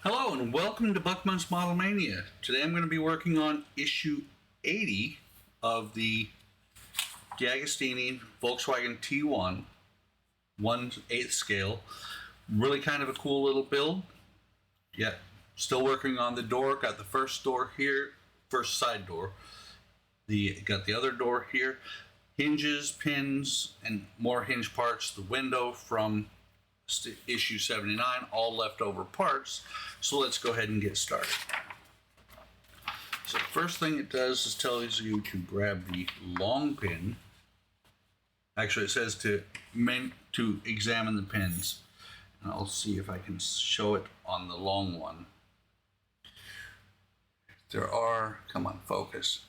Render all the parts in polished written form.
Hello and welcome to Buckman's Model Mania. Today I'm going to be working on issue 80 of the DeAgostini Volkswagen T1 1/8 scale. Really kind of a cool little build. Yeah, still working on the door. Got the first door here, first side door. Got the other door here. Hinges, pins, and more hinge parts. The window from issue 79, all leftover parts. So let's go ahead and get started. So first thing it does is tells you to grab the long pin. Actually, it says to examine the pins. And I'll see if I can show it on the long one. There are, come on, focus.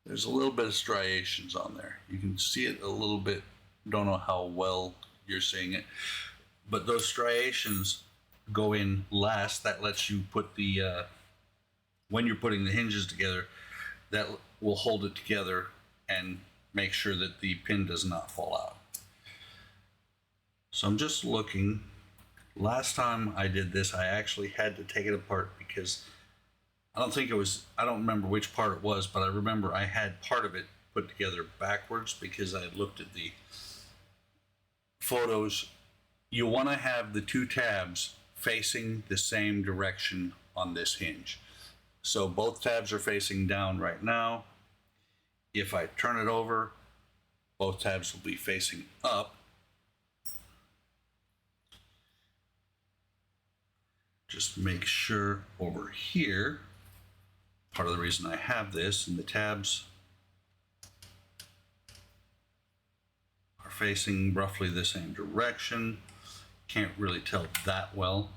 There's a little bit of striations on there. You can see it a little bit. Don't know how well you're seeing it, but those striations go in last. That lets you put the when you're putting the hinges together, that will hold it together and make sure that the pin does not fall out. So I'm just looking. Last time I did this, I actually had to take it apart because I don't remember which part it was, but I remember I had part of it put together backwards because I looked at the photos. You want to have the two tabs facing the same direction on this hinge. So both tabs are facing down right now. If I turn it over, both tabs will be facing up. Just make sure over here, part of the reason I have this, and the tabs are facing roughly the same direction. Can't really tell that well,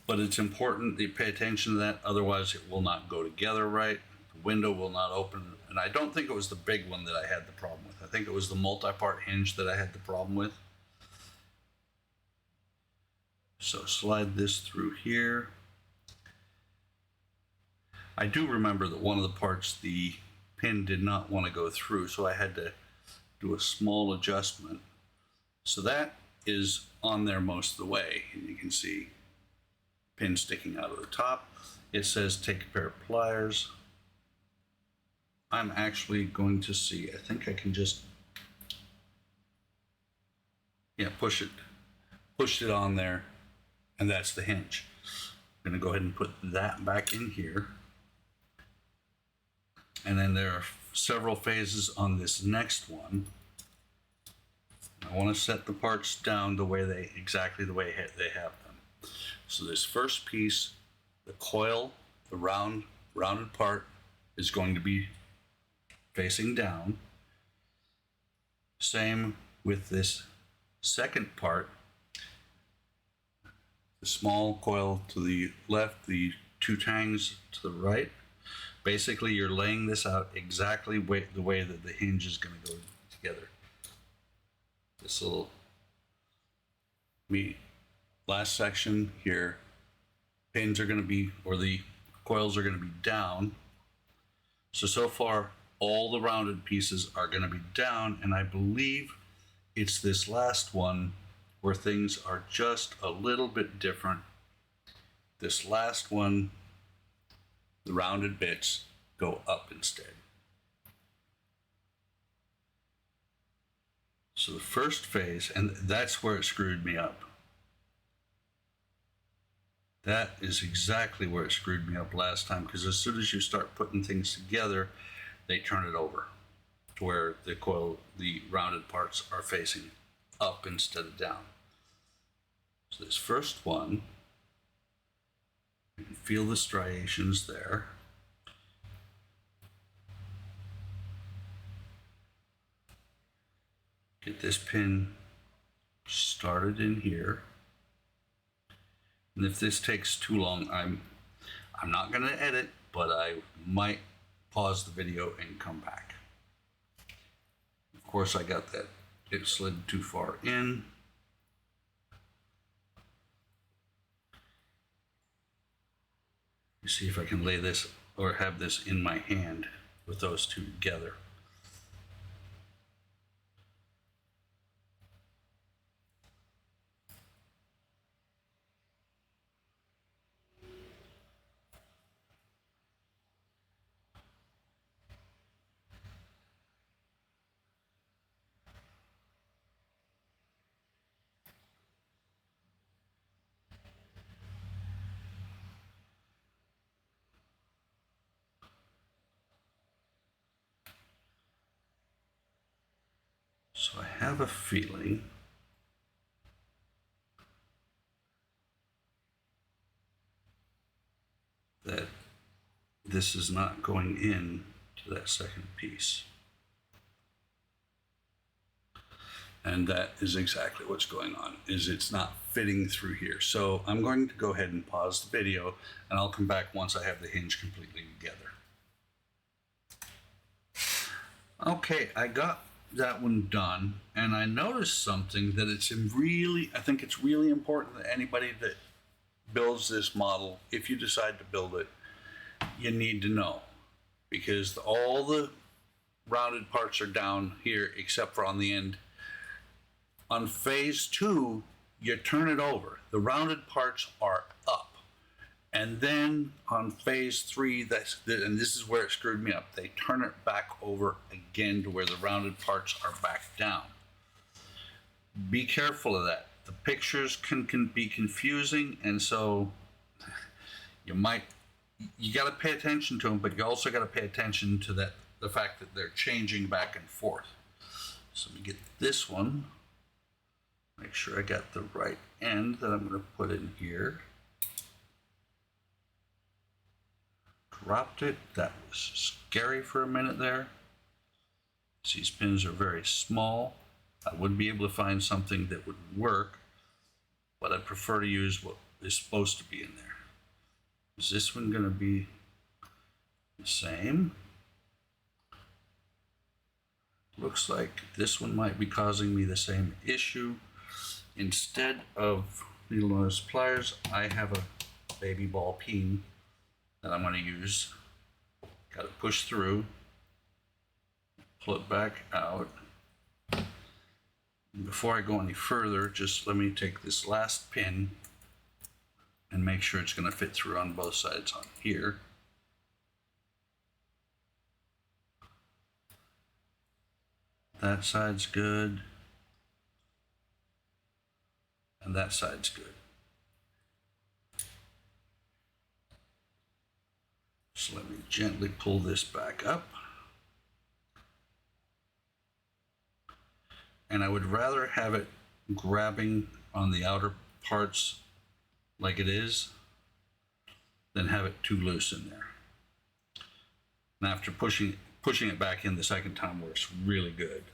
but it's important that you pay attention to that, otherwise it will not go together right. The window will not open, and I don't think it was the big one that I had the problem with. I think it was the multi-part hinge that I had the problem with. So slide this through here. I do remember that one of the parts, the pin did not want to go through, so I had to do a small adjustment. So that is on there most of the way, and you can see pin sticking out of the top. It says take a pair of pliers. I'm actually going to see, I think I can just, yeah, push it on there, and that's the hinge. I'm going to go ahead and put that back in here. And then there are several phases on this next one. I want to set the parts down exactly the way they have them. So this first piece, the coil, the rounded part, is going to be facing down. Same with this second part. The small coil to the left, the two tangs to the right. Basically, you're laying this out exactly the way that the hinge is going to go together. This little last section here, pins are going to be, or the coils are going to be down. So far, all the rounded pieces are going to be down, and I believe it's this last one where things are just a little bit different. This last one, the rounded bits go up instead. So the first phase, and that's where it screwed me up. That is exactly where it screwed me up last time, because as soon as you start putting things together, they turn it over to where the rounded parts are facing up instead of down. So this first one, you can feel the striations there. Get this pin started in here. And if this takes too long, I'm not going to edit, but I might pause the video and come back. Of course, I got that. It slid too far in. You see if I can lay this or have this in my hand with those two together. So I have a feeling that this is not going in to that second piece. And that is exactly what's going on, is it's not fitting through here. So I'm going to go ahead and pause the video, and I'll come back once I have the hinge completely together. Okay, I got that one done, and I noticed something that I think it's really important that anybody that builds this model, if you decide to build it, you need to know, because all the rounded parts are down here except for on the end. On phase 2, you turn it over. The rounded parts are up. And then on phase 3, and this is where it screwed me up, they turn it back over again to where the rounded parts are back down. Be careful of that. The pictures can be confusing, and so you got to pay attention to them, but you also got to pay attention to the fact that they're changing back and forth. So let me get this one. Make sure I got the right end that I'm going to put in here. Dropped it. That was scary for a minute there. These pins are very small. I would be able to find something that would work, but I prefer to use what is supposed to be in there. Is this one going to be the same? Looks like this one might be causing me the same issue. Instead of needle nose pliers, I have a baby ball peen that I'm going to use. Got to push through, pull it back out. And before I go any further, just let me take this last pin and make sure it's going to fit through on both sides on here. That side's good. And that side's good. So let me gently pull this back up. And I would rather have it grabbing on the outer parts like it is than have it too loose in there. And after pushing it back in the second time works really good.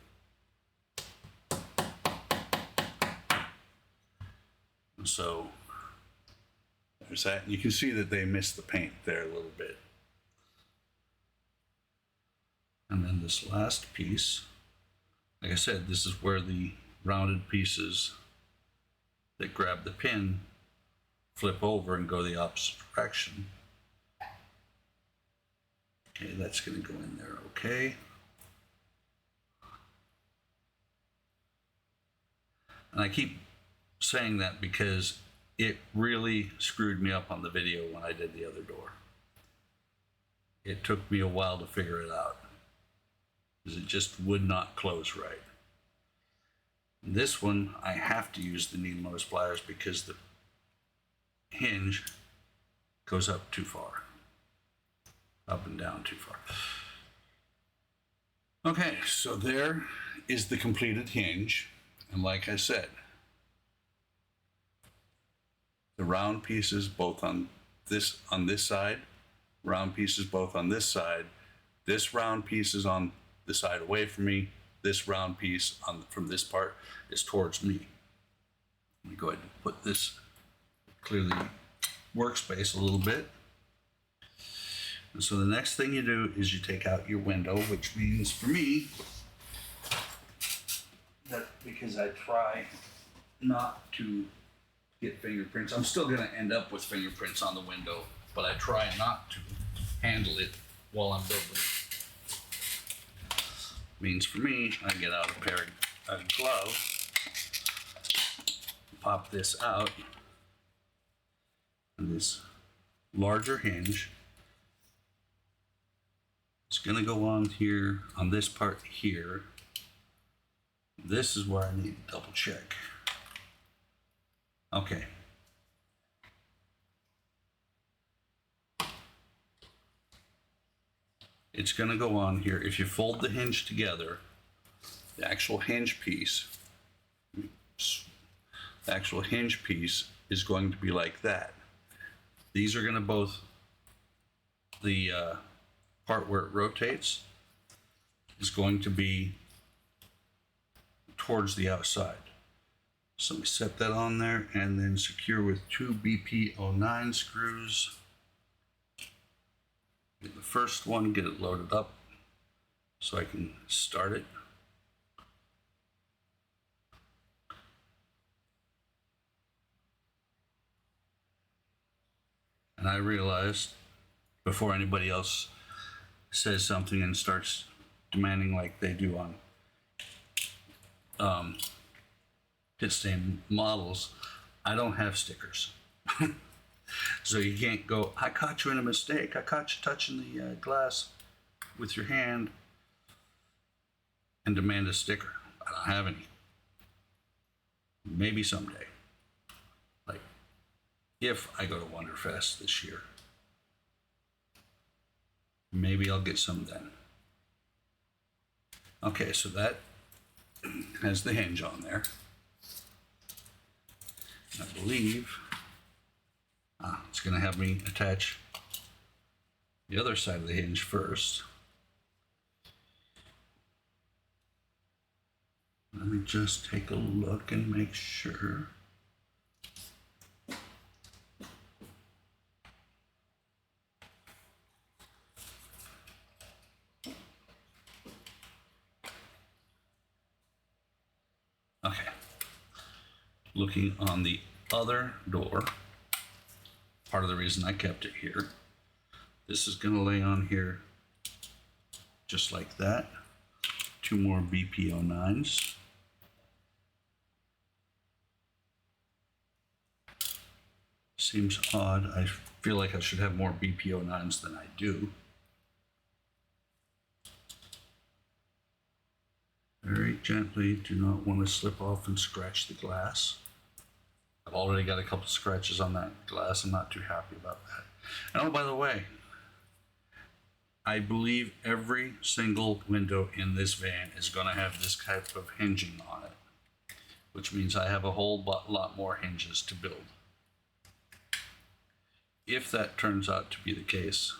And so there's that. You can see that they missed the paint there a little bit. And then this last piece, like I said, this is where the rounded pieces that grab the pin flip over and go the opposite direction. Okay, that's going to go in there okay. And I keep saying that because it really screwed me up on the video when I did the other door. It took me a while to figure it out because it just would not close right. This one, I have to use the needle nose pliers because the hinge goes up too far. Up and down too far. Okay, so there is the completed hinge. And like I said, the round pieces both on this side, round pieces both on this side. This round piece is on the side away from me. This round piece from this part is towards me. Let me go ahead and put this, clear the workspace a little bit. And so the next thing you do is you take out your window, which means for me, that because I try not to get fingerprints, I'm still going to end up with fingerprints on the window, but I try not to handle it while I'm building. Means for me, I get out a glove, pop this out, and this larger hinge is going to go on here, on this part here. This is where I need to double check. Okay. It's going to go on here. If you fold the hinge together, The actual hinge piece, is going to be like that. These are going to both, the part where it rotates is going to be towards the outside. So we set that on there and then secure with 2 BP09 screws. Get the first one, get it loaded up so I can start it. And I realized before anybody else says something and starts demanding like they do on PITSTAIN models, I don't have stickers. So you can't go, I caught you in a mistake. I caught you touching the glass with your hand and demand a sticker. I don't have any. Maybe someday. Like, if I go to Wonderfest this year, maybe I'll get some then. Okay, so that has the hinge on there. I believe it's going to have me attach the other side of the hinge first. Let me just take a look and make sure. Okay. Looking on the other door, part of the reason I kept it here, this is going to lay on here just like that. 2 more BP09s. Seems odd. I feel like I should have more BP09s than I do. Very gently, do not want to slip off and scratch the glass. I've already got a couple scratches on that glass. I'm not too happy about that. And oh, by the way, I believe every single window in this van is going to have this type of hinging on it, which means I have a whole lot more hinges to build. If that turns out to be the case,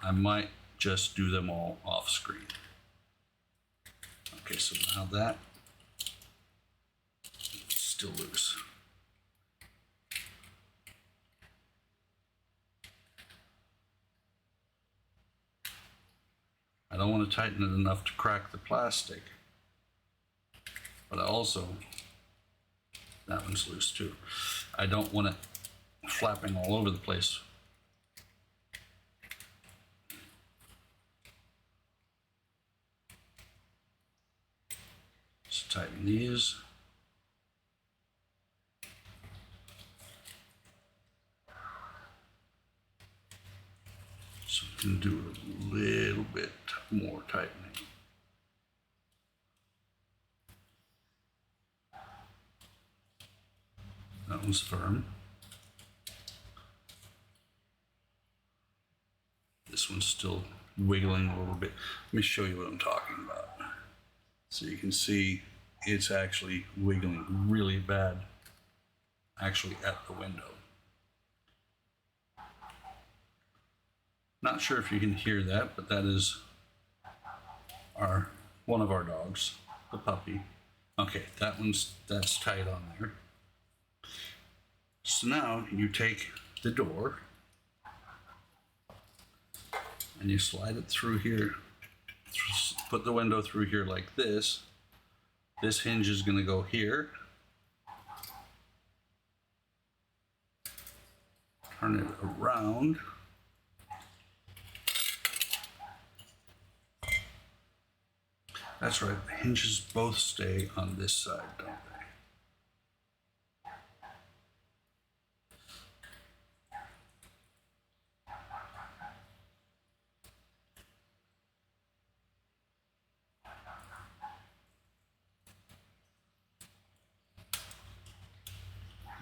I might just do them all off screen. Okay, so now that it's still loose. I don't want to tighten it enough to crack the plastic, but I also, that one's loose too. I don't want it flapping all over the place. So tighten these. So we can do a little bit more tightening. That one's firm. This one's still wiggling a little bit. Let me show you what I'm talking about. So you can see it's actually wiggling really bad, actually at the window. Not sure if you can hear that, but that is one of our dogs, the puppy. Okay, that's tight on there. So now you take the door and you slide it through here, put the window through here like this. This hinge is going to go here. Turn it around. That's right, the hinges both stay on this side, don't they?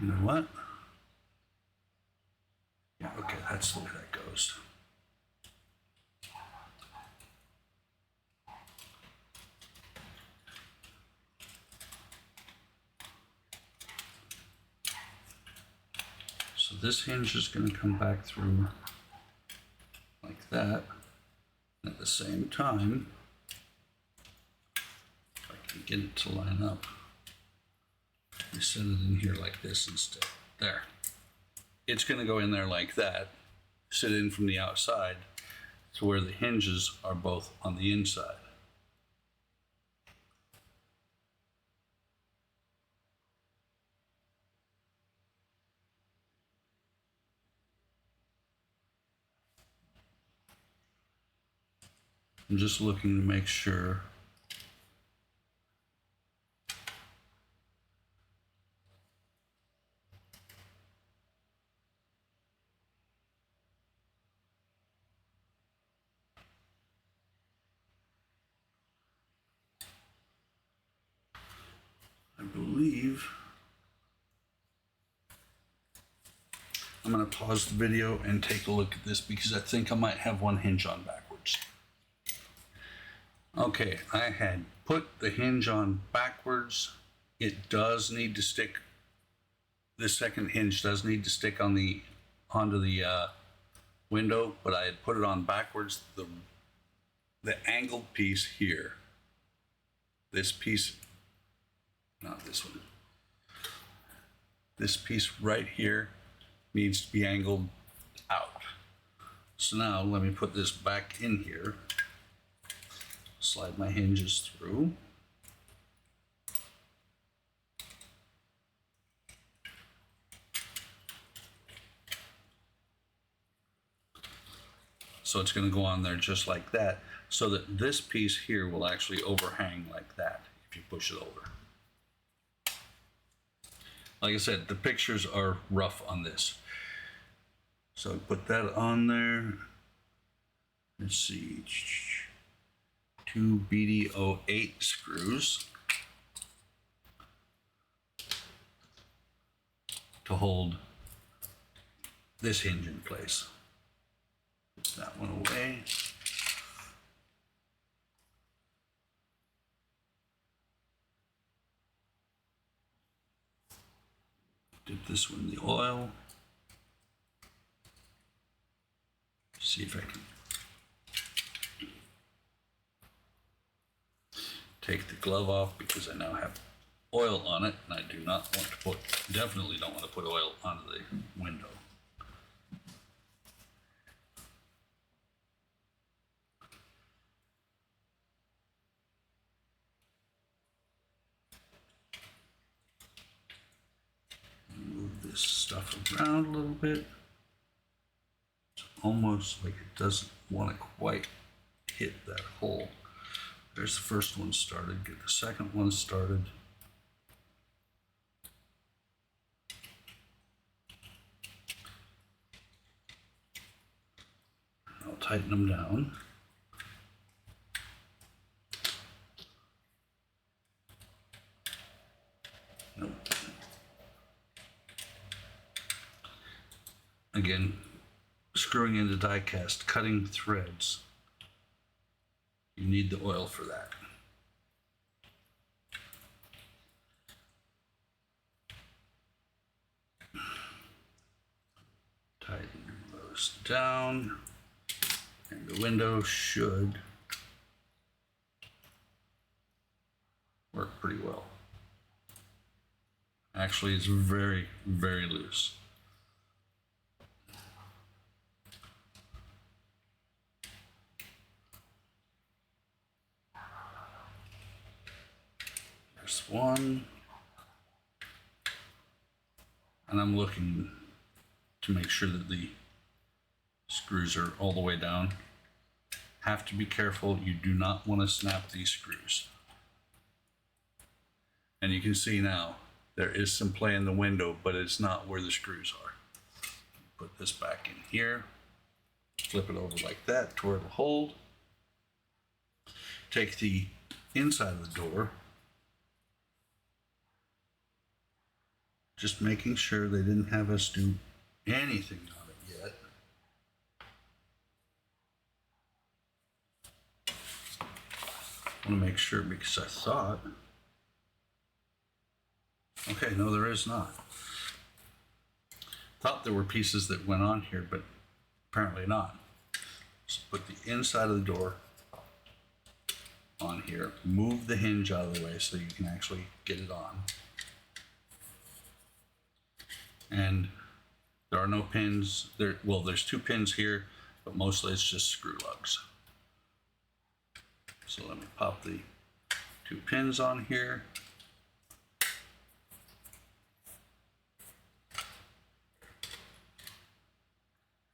You know what? Yeah, okay, that's the way that goes. So this hinge is going to come back through like that. And at the same time, if I can get it to line up, we set it in here like this instead. There. It's going to go in there like that, sit in from the outside to where the hinges are both on the inside. I'm just looking to make sure I believe I'm going to pause the video and take a look at this because I think I might have one hinge on backwards. Okay, I had put the hinge on backwards. It does need to stick, the second hinge does need to stick on onto the window, but I had put it on backwards. The angled piece here, this piece, not this one, this piece right here needs to be angled out. So now let me put this back in here, slide my hinges through. So it's going to go on there just like that, so that this piece here will actually overhang like that if you push it over. Like I said, the pictures are rough on this. So put that on there. Let's see, 2 BD08 screws to hold this hinge in place. Put that one away. Dip this one in the oil. See if I can take the glove off because I now have oil on it and I do not want to put, definitely don't want to put oil onto the window. Move this stuff around a little bit. It's almost like it doesn't want to quite hit that hole. There's the first one started, get the second one started. I'll tighten them down. Nope. Again, screwing into die cast, cutting threads. You need the oil for that. Tighten those down, and the window should work pretty well. Actually, it's very, very loose. There's one. And I'm looking to make sure that the screws are all the way down. Have to be careful. You do not want to snap these screws. And you can see now there is some play in the window, but it's not where the screws are. Put this back in here. Flip it over like that to where it'll hold. Take the inside of the door. Just making sure they didn't have us do anything on it yet. I want to make sure because I thought, okay, no, there is not. Thought there were pieces that went on here, but apparently not. So put the inside of the door on here, move the hinge out of the way so you can actually get it on. And there are no pins there. Well, there's 2 pins here, but mostly it's just screw lugs. So let me pop the 2 pins on here.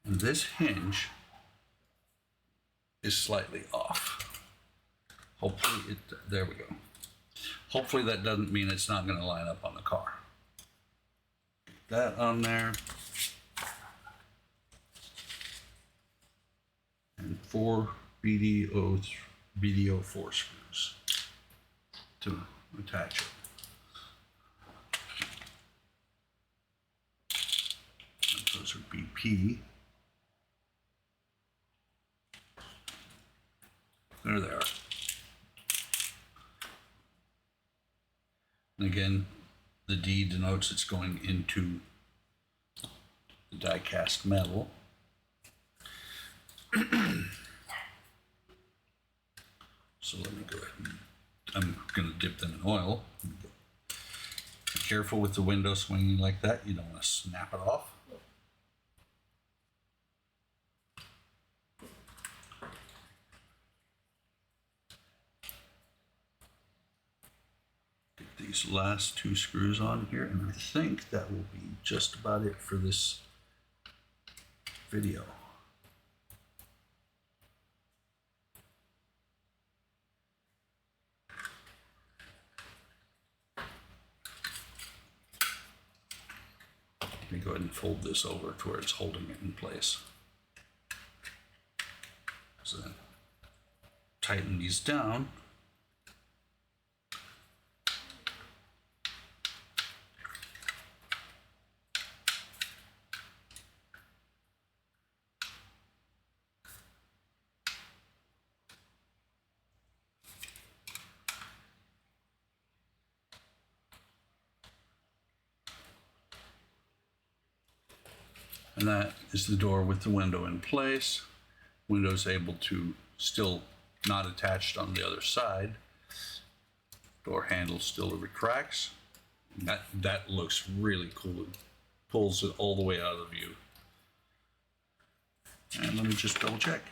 And this hinge is slightly off. Hopefully there we go. Hopefully that doesn't mean it's not going to line up on the car. Get that on there. And 4 BDO 4 screws to attach it. And those are BP. There they are. And again, the D denotes it's going into the die cast metal. So let me go ahead and I'm going to dip them in oil. Be careful with the window swinging like that. You don't want to snap it off. Get these last 2 screws on here, and I think that will be just about it for this video. Let me go ahead and fold this over to where it's holding it in place. So then tighten these down. And that is the door with the window in place. Window's able to still not attached on the other side. Door handle still retracts. That looks really cool. It pulls it all the way out of view. And let me just double check.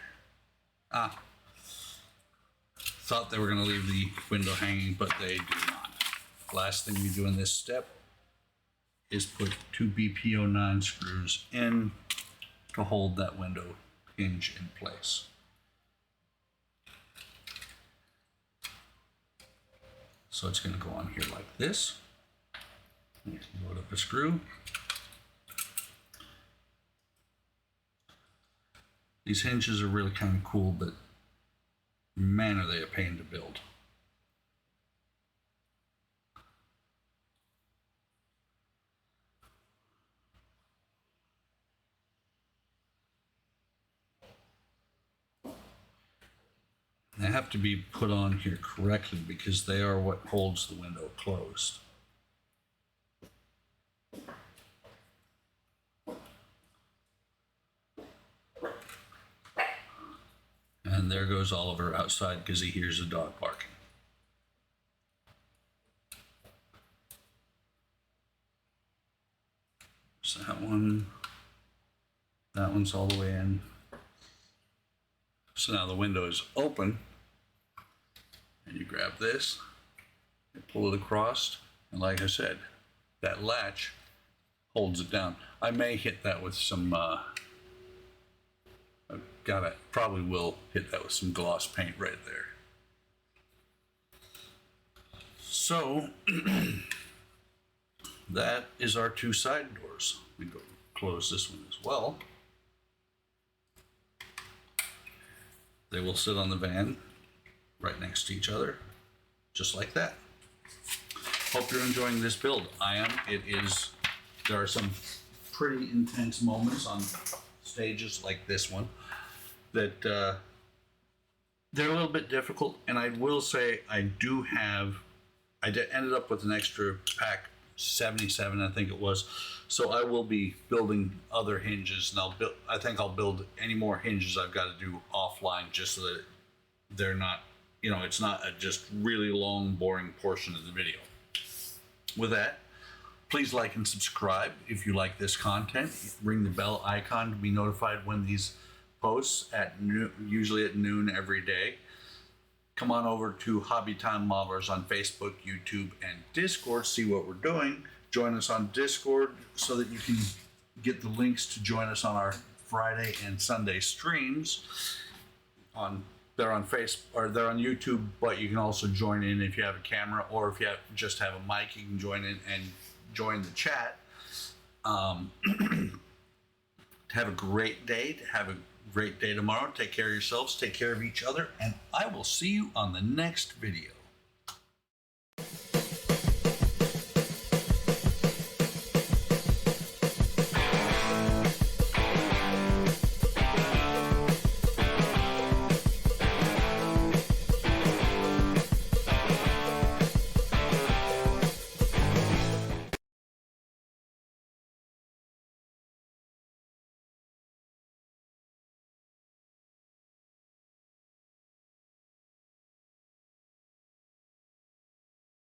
Thought they were going to leave the window hanging, but they do not. Last thing we do in this step is put 2 BP09 screws in to hold that window hinge in place. So it's going to go on here like this. Load up a screw. These hinges are really kind of cool, but man, are they a pain to build. They have to be put on here correctly because they are what holds the window closed. And there goes Oliver outside because he hears a dog barking. So that one's all the way in. So now the window is open, and you grab this, and pull it across, and like I said, that latch holds it down. I may hit that with some, probably will hit that with some gloss paint right there. So, that is our 2 side doors. We go close this one as well. They will sit on the van right next to each other, just like that. Hope you're enjoying this build. I am. There are some pretty intense moments on stages like this one that they're a little bit difficult. And I will say I ended up with an extra pack 77, I think it was. So I will be building other hinges, and I think I'll build any more hinges I've got to do offline, just so that they're not, it's not a just really long, boring portion of the video. With that, please like and subscribe if you like this content. Ring the bell icon to be notified when these posts usually at noon every day. Come on over to Hobby Time Modelers on Facebook, YouTube, and Discord. See what we're doing. Join us on Discord so that you can get the links to join us on our Friday and Sunday streams. They're on YouTube, but you can also join in if you have a camera, or if you just have a mic, you can join in and join the chat. Have a great day. Have a great day tomorrow. Take care of yourselves. Take care of each other. And I will see you on the next video.